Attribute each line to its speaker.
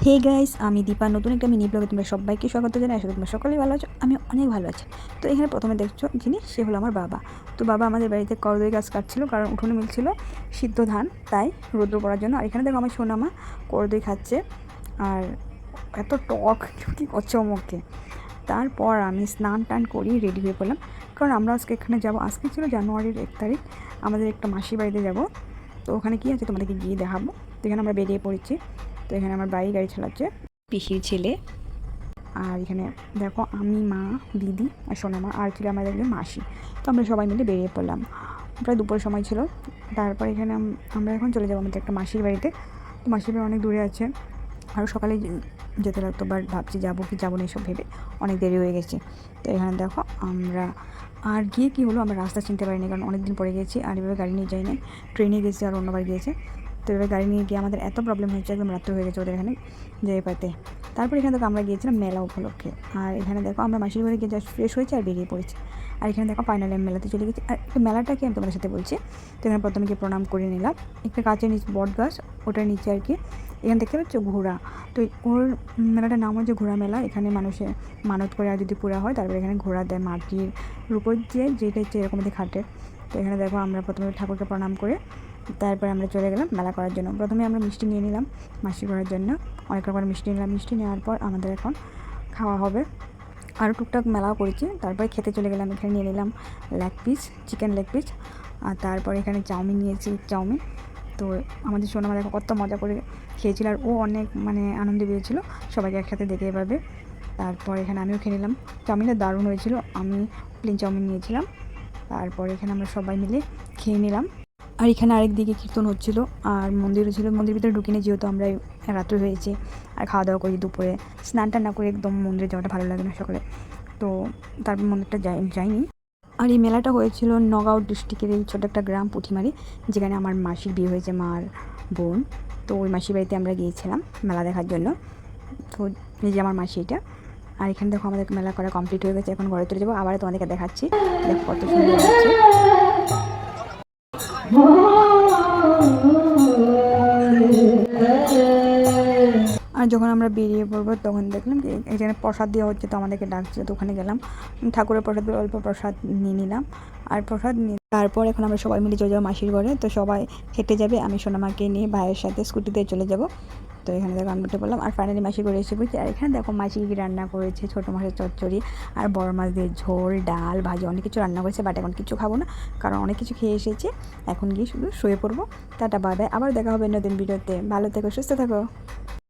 Speaker 1: Hey guys, আমি দীপা নতুন একটা মিনি ব্লগে তোমরা সবাইকে স্বাগত জানাই। আসলে তোমরা সকলেই ভালো আছো, আমি অনেক ভালো আছি। তো এখানে প্রথমে দেখছো যিনি, সে হলো আমার বাবা। তো বাবা আমাদের বাড়িতে করদই গাছ কাটছিল, কারণ উঠোনে মিলছিল সিদ্ধ ধান, তাই রৌদ্র পড়ার জন্য। আর এখানে দেখো আমার সোনামা করদই খাচ্ছে, আর এত টক কি করছে মুখে। তারপর আমি স্নান টান করি, রেডি হয়ে পড়লাম, কারণ আমরা আজকে এখানে যাবো। আজকে ছিল জানুয়ারির 1 তারিখ, আমাদের একটা মাসির বাড়িতে যাব। তো ওখানে কী আছে তোমাদেরকে গিয়ে দেখাবো। তো এখানে আমরা বেরিয়ে পড়েছি। তো এখানে আমার ভাই গাড়ি চালাচ্ছে, পিসির ছেলে। আর এখানে দেখো আমি, মা, দিদি আর সোনামা, আর ছিল আমাদের একজন মাসি। তো আমরা সবাই মিলে বেরিয়ে পড়লাম, প্রায় দুপুরের সময় ছিল। তারপর এখানে আমরা এখন চলে যাবো আমাদের একটা মাসির বাড়িতে। তো মাসির বাড়ি অনেক দূরে আছে, আরও সকালে যেতে লাগতো, বাট ভাবছি যাবো কি যাবো না এসব ভেবে অনেক দেরি হয়ে গেছে। তো এখানে দেখো আমরা আর গিয়ে কী হলো, আমরা রাস্তা চিনতে পারিনি, কারণ অনেক দিন পরে গেছি। আর এভাবে গাড়ি নিয়ে যাই নাই, ট্রেনে গেছি আর অন্যবার গিয়েছে। তো এভাবে গাড়ি নিয়ে গিয়ে আমাদের এত প্রবলেম হয়েছে, একদম রাত্রে হয়ে গেছে ওদের এখানে যেতে পারতে। তারপর এখানে দেখো আমরা গিয়েছিলাম মেলা উপলক্ষে। আর এখানে দেখো আমরা মাসির ঘরে গিয়ে জাস্ট ফ্রেশ হয়েছে আর বেরিয়ে পড়েছি। আর এখানে দেখো ফাইনালি আমি মেলাতে চলে গেছি। আর একটা মেলাটাকে আমি তোমাদের সাথে বলছি। তো এখানে প্রথমে গিয়ে প্রণাম করে নিলাম, একটা গাছের নিচে, বট গাছ, ওটার নিচে আর কি। এখানে দেখতে পাচ্ছ ঘোড়া। তো ওর মেলাটার নাম হচ্ছে ঘোড়া মেলা। এখানে মানুষে মানত করে, আর যদি পুরা হয় তারপরে এখানে ঘোড়া দেয় মাটির উপর দিয়ে, যেটা হচ্ছে এরকম খাটে। তো এখানে দেখো আমরা প্রথমে ঠাকুরকে প্রণাম করে তারপরে আমরা চলে গেলাম মেলা করার জন্য। প্রথমে আমরা মিষ্টি নিয়ে নিলাম মাসি করার জন্য, অনেক রকমের মিষ্টি নিলাম। মিষ্টি নেওয়ার পর আমাদের এখন খাওয়া হবে, আরও টুকটাক মেলাও করেছি। তারপরে খেতে চলে গেলাম। এখানে নিয়ে নিলাম leg piece, chicken leg piece. আর তারপর এখানে চাউমিন নিয়েছি, চাউমিন। তো আমাদের সোনামা দেখো কত মজা করে খেয়েছিল, আর ও অনেক আনন্দ পেয়েছিলো সবাইকে একসাথে দেখে এভাবে। তারপর এখানে আমিও খেয়ে নিলাম। চাউমিনটা দারুণ হয়েছিল, আমি প্লেন চাউমিন নিয়েছিলাম। তারপর এখানে আমরা সবাই মিলে খেয়ে নিলাম। আর এখানে আরেকদিকে কীর্তন হচ্ছিলো, আর মন্দিরও ছিল। মন্দির ভিতরে ঢুকিনি, যেহেতু আমরা রাত্রে হয়েছে আর খাওয়া দাওয়া করি দুপুরে। স্নান টান না করে একদম মন্দিরে যাওয়াটা ভালো লাগে না সকালে, তো তারপর মন্দিরটা যাইনি। আর এই মেলাটা হয়েছিল নগাঁও ডিস্ট্রিক্টের এই ছোটো একটা গ্রাম পুঁঠিমারি, যেখানে আমার মাসির বিয়ে হয়েছে, মার বোন। তো ওই মাসির বাড়িতে আমরা গিয়েছিলাম মেলা দেখার জন্য। তো এই যে আমার মাসি এটা। আর এখানে দেখো আমাদের মেলা করা কমপ্লিট হয়ে গেছে, এখন ঘরে চলে যাবো। আবার তোমাদেরকে দেখাচ্ছি, দেখো কত সুন্দর লাগছে। আর যখন আমরা বেরিয়ে পড়বো তখন দেখলাম যে এখানে প্রসাদ দেওয়া হচ্ছে, তো আমাদেরকে ডাকছে। তো ওখানে গেলাম, ঠাকুরের প্রসাদ, অল্প প্রসাদ নিয়ে নিলাম। আর প্রসাদ নিয়ে তারপর এখন আমরা সবাই মিলে চলে যাবো মাসির ঘরে। তো সবাই হেঁটে যাবে, আমি সোনামাকে নিয়ে ভাইয়ের সাথে স্কুটিতে চলে যাব। তো এখানে দেখো আমি উঠে পড়লাম, আর ফাইনালি মাসির ঘরে এসে পড়ছি। আর এখানে দেখো মাসি কি রান্না করেছে, ছোটো মাছের চচ্চড়ি আর বড় মাছ দিয়ে ঝোল, ডাল, ভাজি, অনেক কিছু রান্না করেছে। বাট এখন কিছু খাবো না, কারণ অনেক কিছু খেয়ে এসেছে। এখন গিয়ে শুধু শুয়ে পড়বো। টাটা, বাই বাই, আবার দেখা হবে নতুন ভিডিওতে। ভালো থেকো, সুস্থ থাকো।